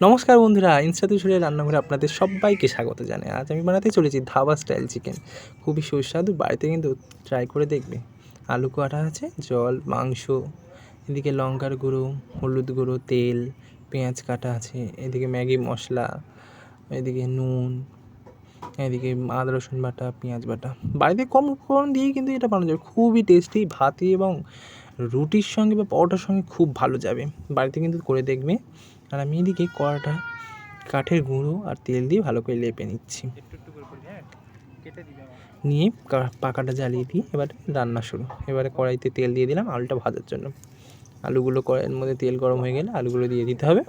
নমস্কার বন্ধুরা, ইনস্টাতে রান্নাঘরে আপনাদের সবাইকে স্বাগত জানাই। আজ আমি বানাতে চলেছি ধাবা স্টাইল চিকেন। খুবই সুস্বাদু, বাড়িতে কিন্তু ট্রাই করে দেখবে। আলু কাটা আছে, জল, মাংস, এদিকে লঙ্কার গুঁড়ো, হলুদ গুঁড়ো, তেল, পেঁয়াজ কাটা আছে, এদিকে ম্যাগি মশলা, এদিকে নুন, এদিকে আদা রসুন বাটা, পেঁয়াজ বাটা। বাড়িতে কম উপকরণ দিয়েই কিন্তু এটা বানানো যাবে। খুবই টেস্টি, ভাতে এবং রুটির সঙ্গে বা পরোটার সঙ্গে খুব ভালো যাবে। বাড়িতে কিন্তু করে দেখবে। আর আমি এদিকে কড়াটা কাঠের গুঁড়ো আর তেল দিয়ে ভালো করে লেপে নিচ্ছি। নিয়ে পাখাটা জ্বালিয়ে দিয়ে এবারে রান্না শুরু। এবারে কড়াইতে তেল দিয়ে দিলাম আলুটা ভাজার জন্য। আলুগুলো কড়াইয়ের মধ্যে তেল গরম হয়ে গেলে আলুগুলো দিয়ে দিতে হবে।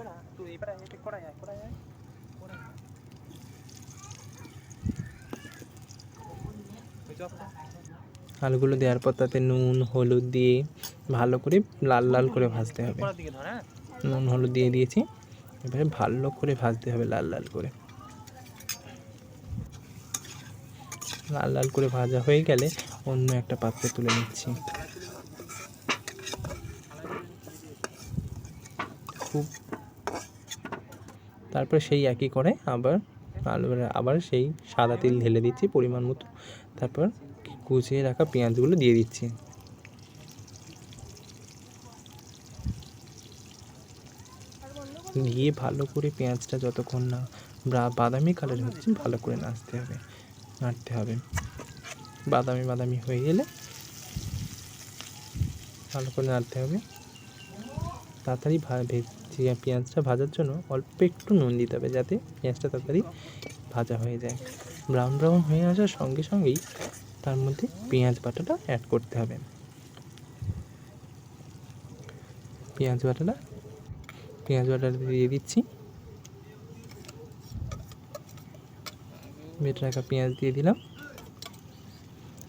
আলুগুলো দেওয়ার পর তাতে নুন হলুদ দিয়ে ভালো করে লাল লাল করে ভাজতে হবে। নুন হলুদ দিয়ে দিয়েছি, এবারে ভালো করে ভাজতে হবে লাল লাল করে। লাল লাল করে ভাজা হয়ে গেলে অন্য একটা পাত্রে তুলে নিচ্ছি। তারপর সেই একই করে আবার সেই সাদা তেল ঢেলে দিচ্ছি পরিমাণ মতো। তারপর কুচিয়ে রাখা পেঁয়াজগুলো দিয়ে দিচ্ছি। দিয়ে ভালো করে পেঁয়াজটা যতক্ষণ না বাদামি কালার হচ্ছে ভালো করে নাড়তে হবে। বাদামি হয়ে গেলে ভালো করে নাড়তে হবে। তাড়াতাড়ি পেঁয়াজটা ভাজার জন্য অল্প একটু নুন দিতে হবে, যাতে পেঁয়াজটা তাড়াতাড়ি ভাজা হয়ে যায়। ব্রাউন হয়ে আসার সঙ্গে সঙ্গেই তার মধ্যে পেঁয়াজ বাটাটা অ্যাড করতে হবে। পেঁয়াজ বাটাটা দিয়ে দিচ্ছি। বেটে রাখা পেঁয়াজ দিয়ে দিলাম।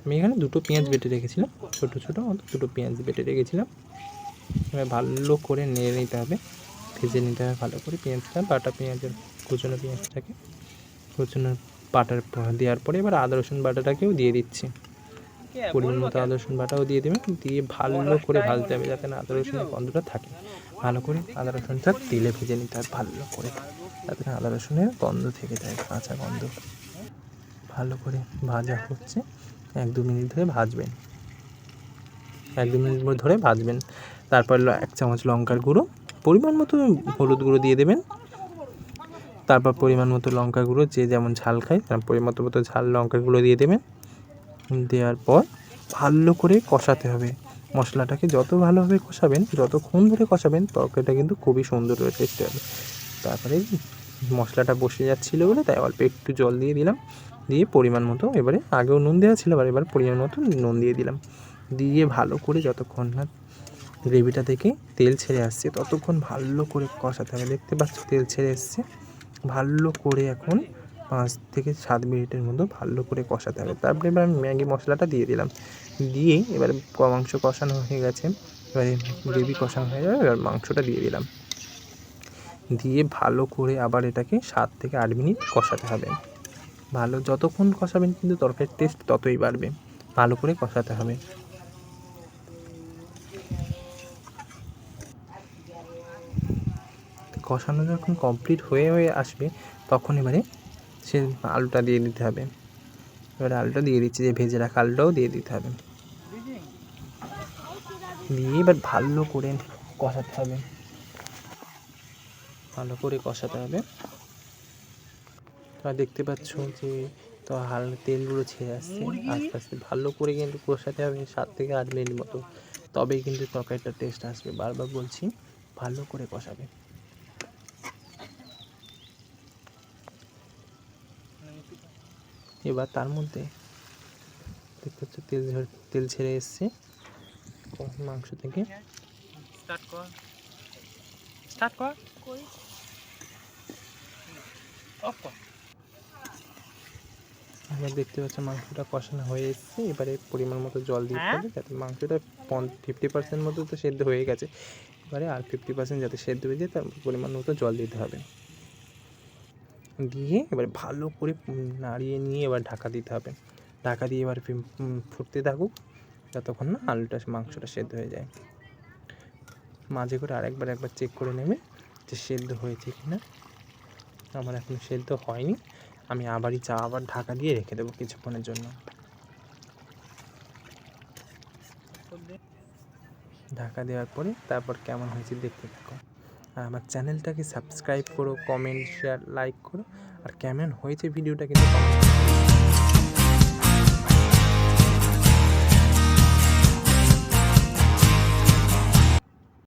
আমি এখানে দুটো পেঁয়াজ বেটে রেখেছিলাম, ছোটো দুটো পেঁয়াজ বেটে রেখেছিলাম। এবার ভালো করে নেড়ে নিতে হবে, ভেজে নিতে হবে ভালো করে পেঁয়াজটা। কুচনো পেঁয়াজটাকে বাটার দেওয়ার পরে এবার আদা রসুন বাটাটাকেও দিয়ে দিচ্ছি। পরিমাণ মতো আদা রসুন বাটাও দিয়ে দেবেন। দিয়ে ভালো করে ভাজতে হবে, যাতে না আদা রসুনের গন্ধটা থাকে। ভালো করে আদা রসুনটা তেলে ভেজে নিতে হবে ভালো করে, যাতে না আদা রসুনের গন্ধ থেকে যায়, কাঁচা গন্ধ। ভালো করে ভাজা হচ্ছে, 1-2 মিনিট ধরে ভাজবেন। 1-2 মিনিট ধরে ভাজবেন। তারপর 1 চামচ লঙ্কার গুঁড়ো, পরিমাণ মতো হলুদ গুঁড়ো দিয়ে দেবেন। তারপর পরিমাণ মতো লঙ্কার গুঁড়ো, যে যেমন ঝাল খায় তার পরিমাণ মতো ঝাল লঙ্কার গুঁড়ো দিয়ে দেবেন। দেওয়ার পর ভালো করে কষাতে হবে। মশলাটাকে যতক্ষণ ধরে কষাবেন তরকারিটা কিন্তু খুবই সুন্দর টেস্টি হবে। তারপরে মশলাটা বসে যাচ্ছিলো বলে তাই অল্প একটু জল দিয়ে দিলাম। দিয়ে পরিমাণ মতো এবারে আগেও নুন দেওয়া ছিল, এবার পরিমাণ মতো নুন দিয়ে দিলাম। দিয়ে ভালো করে যতক্ষণ না গ্রেভিটা থেকে তেল ছেড়ে আসছে ততক্ষণ ভালো করে কষাতে হবে। দেখতে পাচ্ছ তেল ছেড়ে এসছে। ভালো করে এখন 5 থেকে 7 মিনিটের মতো ভালো করে কষাতে হবে। তারপরে এবার আমি ম্যাগি মশলাটা দিয়ে দিলাম। দিয়ে এবারে মাংস কষানো হয়ে গেছে, এবারে গ্রেভি কষানো হয়ে যাবে, এবার মাংসটা দিয়ে দিলাম। দিয়ে ভালো করে আবার এটাকে 7 থেকে 8 মিনিট কষাতে হবে। যতক্ষণ কষাবেন কিন্তু তরকারির টেস্ট ততই বাড়বে। ভালো করে কষাতে হবে। কষানো যখন কমপ্লিট হয়ে আসবে তখন এবারে সে আলুটা দিয়ে দিতে হবে। এবারে আলুটা দিয়ে দিচ্ছি, যে ভেজে রাখা আলুটাও দিয়ে দিতে হবে। দিয়ে এবার ভালো করে কষাতে হবে। তোমরা দেখতে পাচ্ছ যে তো তেলগুলো ছেড়ে আসছে আস্তে আস্তে। ভালো করে কিন্তু কষাতে হবে 7 থেকে 8 মিনিট মতো, তবেই কিন্তু তরকারিটার টেস্ট আসবে। বারবার বলছি, ভালো করে কষাবে। এবার তার মধ্যে দেখতে পাচ্ছ তেল ছেড়ে এসছে মাংস থেকে। এবার দেখতে পাচ্ছ মাংসটা কষানো হয়ে এসছে। এবারে পরিমাণ মতো জল দিতে হবে, যাতে মাংসটা 50% মতো তো সেদ্ধ হয়ে গেছে। এবারে আর 50% যাতে সেদ্ধ হয়ে যায় তার পরিমাণ মতো জল দিতে হবে। দিয়ে এবার ভালো করে নাড়িয়ে নিয়ে এবার ঢাকা দিতে হবে। ঢাকা দিয়ে এবার ফুটতে থাকুক যতক্ষণ না মাংসটা সেদ্ধ হয়ে যায়। মাঝে করে একবার চেক করে নেবে যে সেদ্ধ হয়েছে কিনা। আমার এখনও সেদ্ধ হয়নি। আমি আবার ঢাকা দিয়ে রেখে দেবো কিছুক্ষণের জন্য। ঢাকা দেওয়ার পরে তারপর কেমন হয়েছে দেখতে থাকো। আর আমার চ্যানেলটাকে সাবস্ক্রাইব করো, কমেন্ট, শেয়ার, লাইক করো। আর কেমন হয়েছে ভিডিওটা কিন্তু কমেন্ট